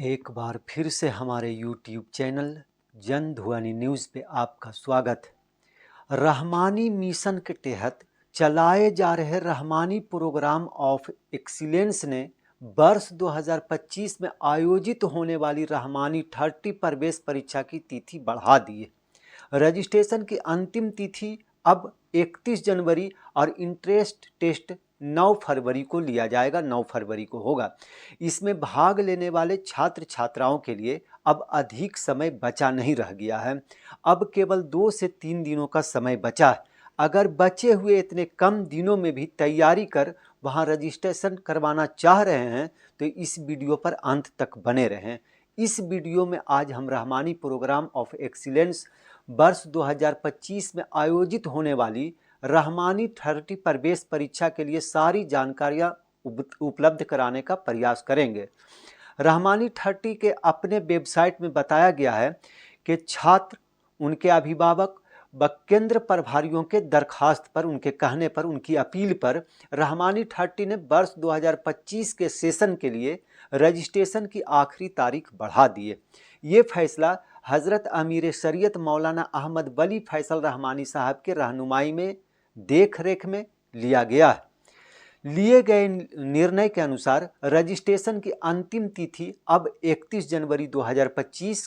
एक बार फिर से हमारे YouTube चैनल जन ध्वनि न्यूज़ पे आपका स्वागत है। रहमानी मिशन के तहत चलाए जा रहे रहमानी प्रोग्राम ऑफ एक्सीलेंस ने वर्ष 2025 में आयोजित होने वाली रहमानी 30 प्रवेश परीक्षा की तिथि बढ़ा दी है। रजिस्ट्रेशन की अंतिम तिथि अब 31 जनवरी और इंट्रेंस टेस्ट 9 फरवरी को लिया जाएगा, 9 फरवरी को होगा। इसमें भाग लेने वाले छात्र छात्राओं के लिए अब अधिक समय बचा नहीं रह गया है। अब केवल 2 से 3 दिनों का समय बचा है। अगर बचे हुए इतने कम दिनों में भी तैयारी कर वहां रजिस्ट्रेशन करवाना चाह रहे हैं तो इस वीडियो पर अंत तक बने रहें। इस वीडियो में आज हम रहमानी प्रोग्राम ऑफ एक्सीलेंस वर्ष 2025 में आयोजित होने वाली रहमानी 30 प्रवेश परीक्षा के लिए सारी जानकारियां उपलब्ध कराने का प्रयास करेंगे। रहमानी 30 के अपने वेबसाइट में बताया गया है कि छात्र, उनके अभिभावक व केंद्र प्रभारियों के दरखास्त पर, उनके कहने पर, उनकी अपील पर रहमानी 30 ने वर्ष 2025 के सेशन के लिए रजिस्ट्रेशन की आखिरी तारीख बढ़ा दी है। ये फैसला हज़रत अमीर शरीयत मौलाना अहमद वली फैसल रहमानी साहब के रहनुमाई में देख रेख में लिया गया है। लिए गए निर्णय के अनुसार रजिस्ट्रेशन की अंतिम तिथि अब 31 जनवरी 2025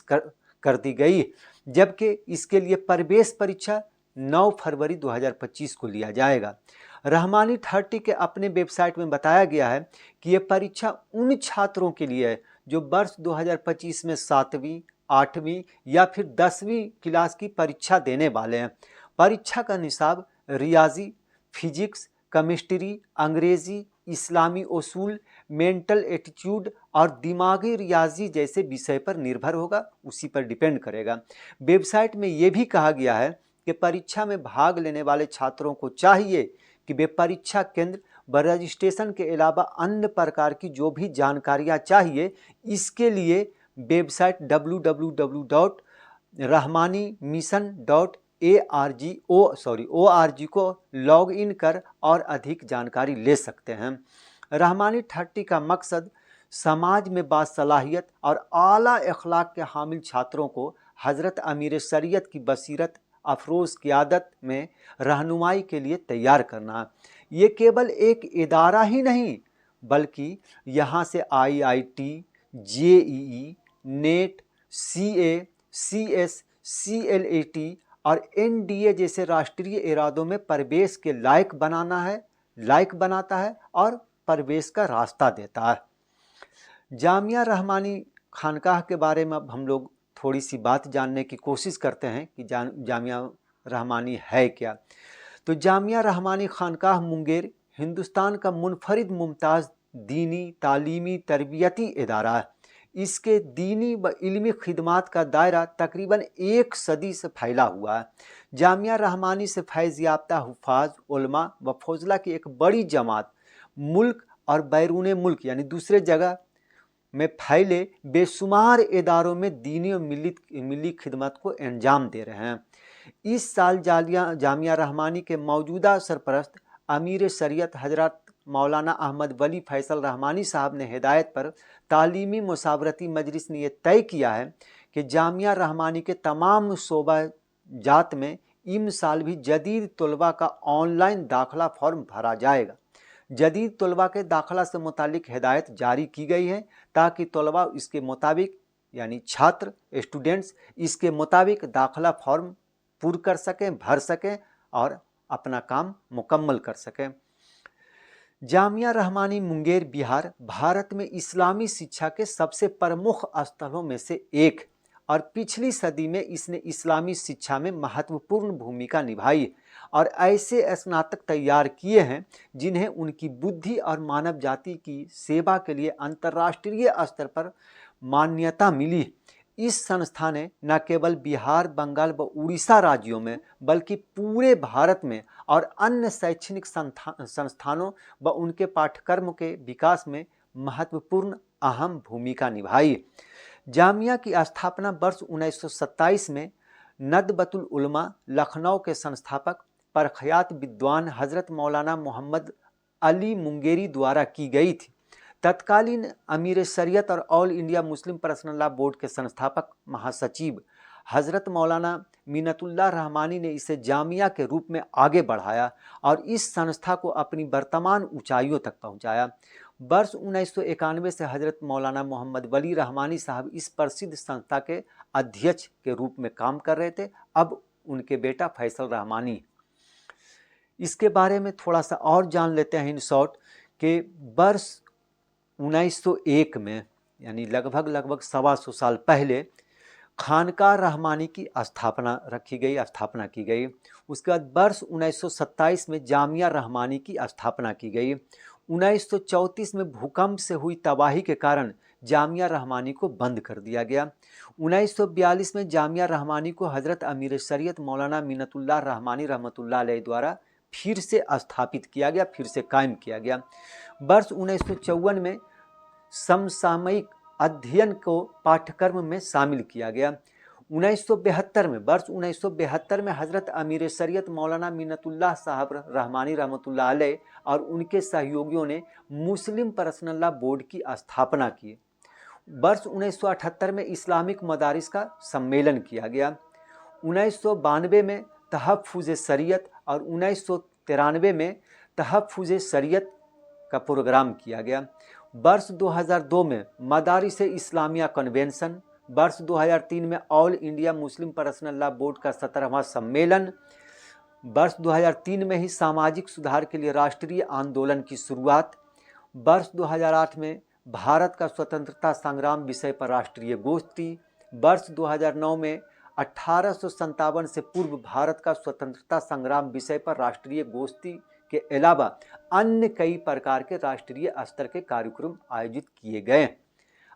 कर दी गई, जबकि इसके लिए प्रवेश परीक्षा 9 फरवरी 2025 को लिया जाएगा। रहमानी 30 के अपने वेबसाइट में बताया गया है कि ये परीक्षा उन छात्रों के लिए है जो वर्ष 2025 में 7वीं, 8वीं या फिर 10वीं क्लास की परीक्षा देने वाले हैं। परीक्षा का निसाब रियाजी, फिजिक्स, केमिस्ट्री, अंग्रेजी, इस्लामी उसूल, मेंटल एटीट्यूड और दिमागी रियाजी जैसे विषय पर निर्भर होगा, उसी पर डिपेंड करेगा। वेबसाइट में ये भी कहा गया है कि परीक्षा में भाग लेने वाले छात्रों को चाहिए कि वे परीक्षा केंद्र व रजिस्ट्रेशन के अलावा अन्य प्रकार की जो भी जानकारियाँ चाहिए, इसके लिए वेबसाइट www.rahmanimission.org को लॉग इन कर और अधिक जानकारी ले सकते हैं। रहमानी 30 का मकसद समाज में बासलाहियत और आला अखलाक के हामिल छात्रों को हज़रत अमीर शरीयत की बसीरत अफरोज़ क़ियादत में रहनुमाई के लिए तैयार करना है। ये केवल एक इदारा ही नहीं बल्कि यहाँ से IIT, JEE, net, CA, CS, CLAT और NDA जैसे राष्ट्रीय इरादों में प्रवेश के लायक बनाता है और प्रवेश का रास्ता देता है। जामिया रहमानी खानकाह के बारे में अब हम लोग थोड़ी सी बात जानने की कोशिश करते हैं कि जामिया रहमानी है क्या। तो जामिया रहमानी खानकाह मुंगेर हिंदुस्तान का मुनफरिद मुमताज़ दीनी, तालीमी, तरबियती इदारा है। इसके दीनी व इल्मी खिदमात का दायरा तकरीबन 1 सदी से फैला हुआ है। जामिया रहमानी से फैज़ याफ्ता हुफ़ाज़, उलमा व फौजला की एक बड़ी जमात मुल्क और बैरून मुल्क यानी दूसरे जगह में फैले बेशुमार इदारों में दीनी और मिली खिदमत को अंजाम दे रहे हैं। इस साल जामिया रहमानी के मौजूदा सरपरस्त अमीर शरीयत हजरत मौलाना अहमद वली फैसल रहमानी साहब ने हिदायत पर तालीमी मुसावरती मजलिस ने यह तय किया है कि जामिया रहमानी के तमाम शोबा जात में इम साल भी जदीद तलबा का ऑनलाइन दाखिला फॉर्म भरा जाएगा। जदीद तलबा के दाखिला से मुतालिक हिदायत जारी की गई है ताकि तलबा इसके मुताबिक यानी छात्र स्टूडेंट्स इसके मुताबिक दाखिला फॉर्म पूरा कर सकें, भर सकें और अपना काम मुकम्मल कर सकें। जामिया रहमानी मुंगेर बिहार भारत में इस्लामी शिक्षा के सबसे प्रमुख स्थलों में से एक और पिछली सदी में इसने इस्लामी शिक्षा में महत्वपूर्ण भूमिका निभाई और ऐसे स्नातक तैयार किए हैं जिन्हें उनकी बुद्धि और मानव जाति की सेवा के लिए अंतर्राष्ट्रीय स्तर पर मान्यता मिली। इस संस्था ने न केवल बिहार, बंगाल व उड़ीसा राज्यों में बल्कि पूरे भारत में और अन्य शैक्षणिक संस्थानों व उनके पाठ्यक्रम के विकास में महत्वपूर्ण अहम भूमिका निभाई। जामिया की स्थापना वर्ष 1927 में नदबतुल उलमा लखनऊ के संस्थापक प्रख्यात विद्वान हज़रत मौलाना मोहम्मद अली मुंगेरी द्वारा की गई थी। तत्कालीन अमीर शरीयत और all India Muslim personal law board के संस्थापक महासचिव हज़रत मौलाना मिन्नतुल्लाह रहमानी ने इसे जामिया के रूप में आगे बढ़ाया और इस संस्था को अपनी वर्तमान ऊंचाइयों तक पहुंचाया। वर्ष 1991 से हज़रत मौलाना मोहम्मद वली रहमानी साहब इस प्रसिद्ध संस्था के अध्यक्ष के रूप में काम कर रहे थे। अब उनके बेटा फैसल रहमानी। इसके बारे में थोड़ा सा और जान लेते हैं इन शॉर्ट कि वर्ष 1901 में यानी लगभग 125 साल पहले खानका रहमानी की स्थापना की गई। उसके बाद वर्ष 1927 में जामिया रहमानी की स्थापना की गई। 1934 में भूकंप से हुई तबाही के कारण जामिया रहमानी को बंद कर दिया गया। 1942 में जामिया रहमानी को हज़रत अमीर शरीयत मौलाना मिन्नतुल्लाह रहमानी रहमतुल्लाह अलैह द्वारा फिर से स्थापित किया गया, फिर से कायम किया गया। वर्ष 1954 में समसामयिक अध्ययन को पाठ्यक्रम में शामिल किया गया। 1972 में हज़रत अमीर शरीयत मौलाना मिन्नतुल्लाह साहब रहमानी रहमतुल्लाह अलैह और उनके सहयोगियों ने मुस्लिम पर्सनल लॉ बोर्ड की स्थापना की। वर्ष 1978 में इस्लामिक मदारिस का सम्मेलन किया गया। 1992 में तहफ़्फ़ुज़ शरीयत और 1993 में तहफ़्फ़ुज़ शरीयत का प्रोग्राम किया गया। वर्ष 2002 में मदारिस इस्लामिया कन्वेंशन, वर्ष 2003 में all India Muslim personal law board का 17वां सम्मेलन, वर्ष 2003 में ही सामाजिक सुधार के लिए राष्ट्रीय आंदोलन की शुरुआत, वर्ष 2008 में भारत का स्वतंत्रता संग्राम विषय पर राष्ट्रीय गोष्ठी, वर्ष 2009 में 1857 से पूर्व भारत का स्वतंत्रता संग्राम विषय पर राष्ट्रीय गोष्ठी के अलावा अन्य कई प्रकार के राष्ट्रीय स्तर के कार्यक्रम आयोजित किए गए।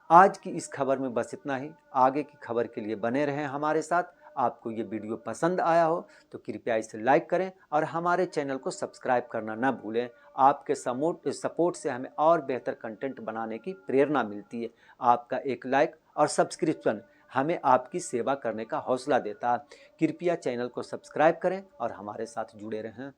आज की इस खबर में बस इतना ही। आगे की खबर के लिए बने रहें हमारे साथ। आपको ये वीडियो पसंद आया हो तो कृपया इसे लाइक करें और हमारे चैनल को सब्सक्राइब करना न भूलें। आपके सपोर्ट से हमें और बेहतर कंटेंट बनाने की प्रेरणा मिलती है। आपका एक लाइक और सब्सक्रिप्शन हमें आपकी सेवा करने का हौसला देता है। कृपया चैनल को सब्सक्राइब करें और हमारे साथ जुड़े रहें।